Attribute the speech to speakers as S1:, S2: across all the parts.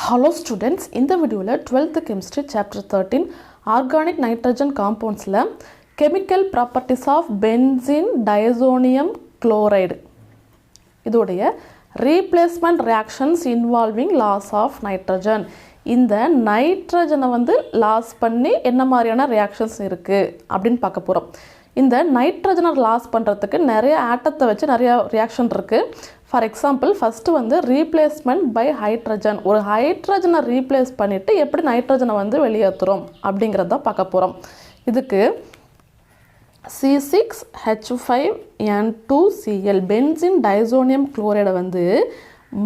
S1: Hello students, in the video 12th chemistry chapter 13 organic nitrogen compounds la chemical properties of benzene diazonium chloride இதோடைய replacement reactions involving loss of nitrogen. இந்த நைட்ரஜனை வந்து loss பண்ணி என்ன மாதிரியான reactions இருக்கு அப்படினு பார்க்க போறோம். இந்த நைட்ரஜனை லாஸ் பண்றதுக்கு நிறைய ஆட்டத்தை வச்சு நிறைய ரியாக்ஷன் இருக்கு. ஃபார் எக்ஸாம்பிள் ஃபர்ஸ்ட் வந்து ரீப்ளேஸ்மெண்ட் பை ஹைட்ரஜன். ஒரு ஹைட்ரஜனை ரீப்ளேஸ் பண்ணிட்டு எப்படி நைட்ரஜனை வந்து வெளியேற்றுறோம் அப்படிங்கறத பார்க்க போறோம். இதுக்கு C6H5N2Cl benzene diazonium chloride வந்து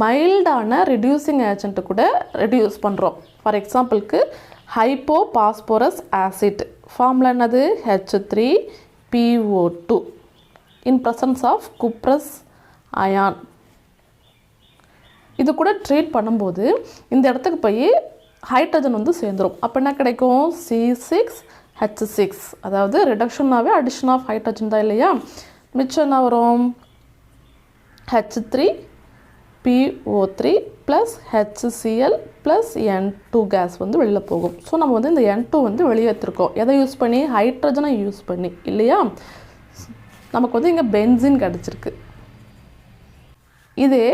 S1: மைல்டான ரெடியூசிங் ஏஜென்ட் கூட ரெடியூஸ் பண்றோம். ஃபார் எக்ஸாம்பிளுக்கு ஹைப்போபாஸ்பரஸ் ஆசிட் ஃபார்முலா என்னது H3PO2 in presence of cuprous ion. இது கூட ட்ரீட் பண்ணும்போது இந்த இடத்துக்கு போய் ஹைட்ரஜன் வந்து சேர்ந்துரும். அப்ப என்ன கிடைக்கும் C6H6 அதாவது ரிடக்ஷனாவே அடிஷன் ஆஃப் ஹைட்ரஜன் தான் இல்லையா. மிச்சம் என்ன வரும் H3PO3 plus HCl plus N2 gas வந்து வெளியில போகும். ஸோ நம்ம வந்து இந்த N2 வந்து வெளியே எடுத்துருக்கோம். எதை யூஸ் பண்ணி ஹைட்ரஜனை யூஸ் பண்ணி இல்லையா. நமக்கு வந்து இங்க பென்சீன் கிடைச்சிருக்கு. இதே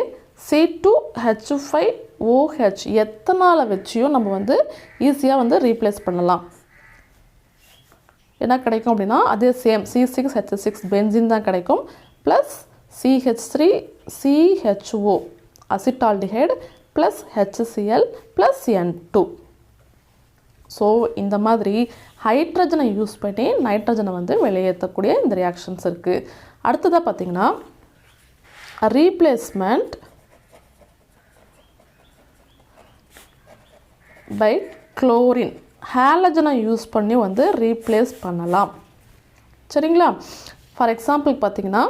S1: C2H5OH எத்தனாலை வச்சியும் நம்ம வந்து ஈஸியா வந்து ரீப்ளேஸ் பண்ணலாம். என்ன கிடைக்கும் அப்படினா அதே சேம் C6H6 பென்சீன் தான் கிடைக்கும் plus CH3CHO acetaldehyde plus HCl plus N2. So இந்த மாதிரி ஹைட்ரஜனை யூஸ் பண்ணி நைட்ரஜனை வந்து வெளியேற்றக்கூடிய இந்த ரியாக்ஷன்ஸ் இருக்கு. அடுத்ததா பாத்தீங்கன்னா ரீப்ளேஸ்மெண்ட் பை குளோரின். ஹாலஜனை யூஸ் பண்ணி வந்து ரீப்ளேஸ் பண்ணலாம். சரிங்களா. ஃபார் எக்ஸாம்பிள் பாத்தீங்கன்னா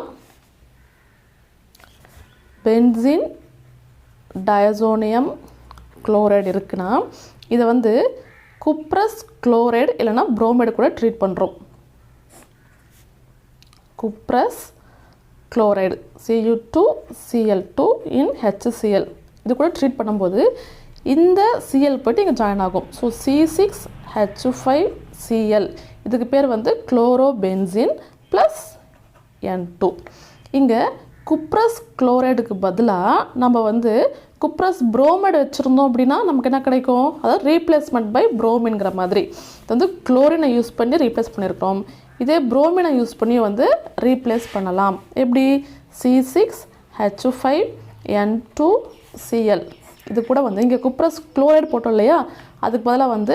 S1: benzene diazonium chloride இருக்குனா இத வந்து cuprous chloride இல்லனா bromide கூட ட்ரீட் பண்றோம். cuprous chloride Cu2Cl2 in HCl இது கூட ட்ரீட் பண்ணும்போது இந்த Cl போய்ட்டு இங்க ஜாயின் ஆகும். சோ C6H5Cl இதுக்கு பேர் வந்து chlorobenzene plus N2. இங்க cuprous chlorideக்கு பதிலா நம்ம வந்து cuprous bromide வச்சிருந்தோம் அப்படினா நமக்கு என்ன கிடைக்கும் அதாவது replacement by bromineங்கற மாதிரி. இது வந்து chlorine யூஸ் பண்ணி ரீப்ளேஸ் பண்ணிருக்கோம். இதே bromine யூஸ் பண்ணி வந்து ரீப்ளேஸ் பண்ணலாம். எப்படி C6H5N2Cl இது கூட வந்து இங்க cuprous chloride போட்டோம் இல்லையா அதுக்கு பதிலா வந்து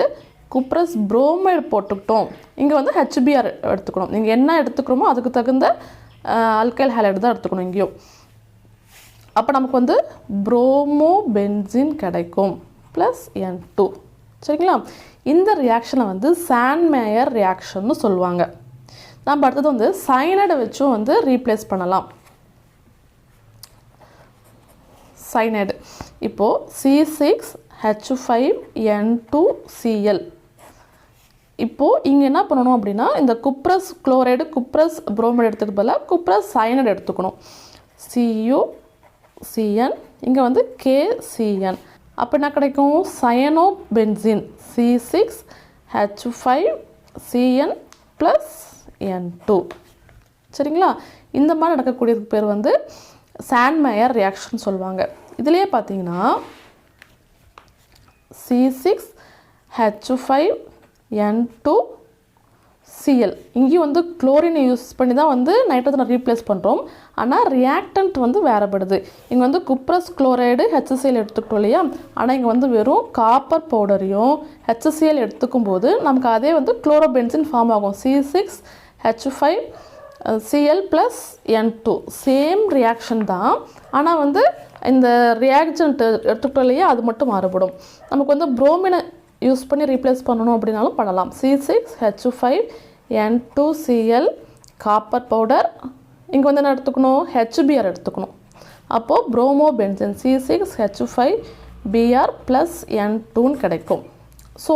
S1: cuprous bromide போட்டுட்டோம். இங்க வந்து HBr எடுத்துக்கணும். நீங்க என்ன எடுத்துக்கறோமோ அதுக்கு தகுந்த alkyl halide தான் எடுத்துக்கணும் இங்கேயும். அப்ப நமக்கு வந்து bromobenzene கிடைக்கும் plus N2. சரிங்களா. இந்த ரியாக்ஷனை வந்து சாண்ட்மேயர் ரியாக்ஷன்னு சொல்வாங்க. நம்ம அடுத்து வந்து சயனைட் வச்சும் வந்து ரீப்ளேஸ் பண்ணலாம். சயனைட் இப்போ C6H5N2Cl இப்போ இங்க என்ன பண்ணனும் அப்படினா இந்த cuprous chloride cuprous bromide எடுத்துக்க பதிலா cuprous cyanide எடுத்துக்கணும். CuCN இங்க வந்து KCN. அப்ப என்ன கிடைக்கும் cyanobenzene C6H5Cn plus N2. சரிங்களா. இந்த மாதிரி நடக்கக்கூடியதுக்கு பேர் வந்து சாண்ட்மேயர் ரியாக்ஷன் சொல்வாங்க. இதுலயே பாத்தீங்கன்னா C6H5N2Cl இங்க வந்து குளோரினை யூஸ் பண்ணி தான் வந்து நைட்ரஜனை ரீப்ளேஸ் பண்றோம். ஆனா ரியாக்டன்ட் வந்து வேறப்படுது. இங்க வந்து cuprous chloride HCl எடுத்துட்டோம் இல்லையா. ஆனா இங்க வந்து வெறும் காப்பர் பவுடரையும் HCl எடுத்துக்கும்போது நமக்கு அதே வந்து chlorobenzene ஃபார்ம் ஆகும். C6H5Cl plus N2 same reaction தான். ஆனா வந்து இந்த ரியாக்டன்ட் எடுத்துட்டோம் இல்லையா அது மட்டும் மாறுபடும். நமக்கு வந்து bromine யூஸ் பண்ணி ரீப்ளேஸ் பண்ணனும் அப்படினாலும் பண்ணலாம். C6H5N2Cl காப்பர் பவுடர் இங்க வந்து என்ன எடுத்துக்கணும் HBr எடுத்துக்கணும். அப்போ bromobenzene C6H5Br plus N2 கிடைக்கும். சோ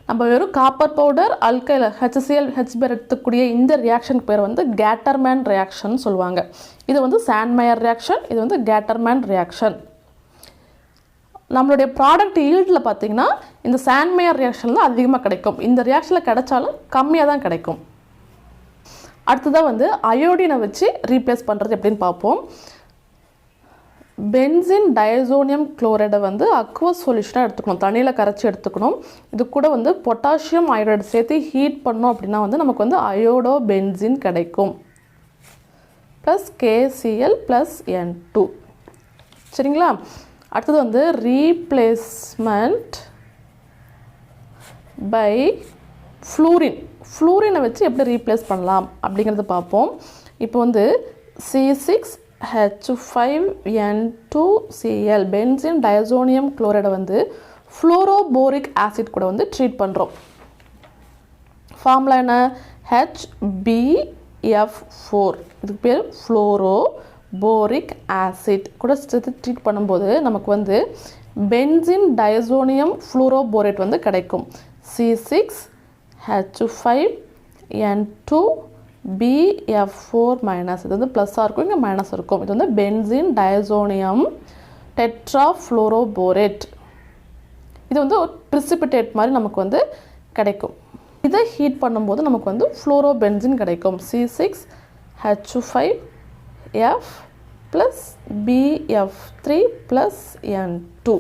S1: நம்ம வெறும் copper powder alkyl HCl HBr எடுத்துக்கூடிய இந்த ரியாக்ஷனுக்கு பேர் வந்து கேட்டர்மேன் ரியாக்ஷன் சொல்வாங்க. இது வந்து சாண்ட்மேயர் ரியாக்ஷன், இது வந்து கேட்டர்மேன் ரியாக்ஷன். நம்மளுடைய ப்ராடக்ட் ஈல்டில் பார்த்திங்கன்னா இந்த சாண்ட்மேயர் ரியாக்ஷன் தான் அதிகமாக கிடைக்கும். இந்த ரியாக்ஷனில் கிடைச்சாலும் கம்மியாக தான் கிடைக்கும். அடுத்ததாக வந்து அயோடினை வச்சு ரீப்ளேஸ் பண்ணுறது எப்படின்னு பார்ப்போம். பென்சின் டயசோனியம் குளோரைடை வந்து அக்வஸ் சொல்யூஷனாக எடுத்துக்கணும், தண்ணியில் கரைச்சி எடுத்துக்கணும். இது கூட வந்து பொட்டாசியம் அயோடைடு சேர்த்து ஹீட் பண்ணோம் அப்படின்னா வந்து நமக்கு வந்து அயோடோ பென்சின் கிடைக்கும். Plus KCl plus N2. சரிங்களா? அடுத்தது வந்து ரீப்ளேஸ்மெண்ட் பை ஃப்ளூரின். ஃப்ளூரினை வச்சு எப்படி ரீப்ளேஸ் பண்ணலாம் அப்படிங்கிறத பார்ப்போம். இப்போ வந்து C6H5N2Cl பென்சின் டயசோனியம் குளோரைடை வந்து ஃப்ளோரோபோரிக் ஆசிட் கூட வந்து ட்ரீட் பண்ணுறோம். ஃபார்முலா என்ன? HbF4. இதுக்கு பேர் ஃப்ளோரோபோரிக் ஆசிட் கூட சேர்த்து ட்ரீட் பண்ணும்போது நமக்கு வந்து பென்சின் டயசோனியம் ஃப்ளூரோபோரேட் வந்து கிடைக்கும். C6H5N2BF4- இது வந்து ப்ளஸ்ஸாக இருக்கும், இங்கே மைனஸ் இருக்கும். இது வந்து பென்சின் டயசோனியம் டெட்ராஃப்ளோரோபோரேட். இது வந்து ஒரு பிரிசிபிடேட் மாதிரி நமக்கு வந்து கிடைக்கும். இதை ஹீட் பண்ணும்போது நமக்கு வந்து ஃப்ளோரோபென்சின் கிடைக்கும். C6H5F + BF3 + N2.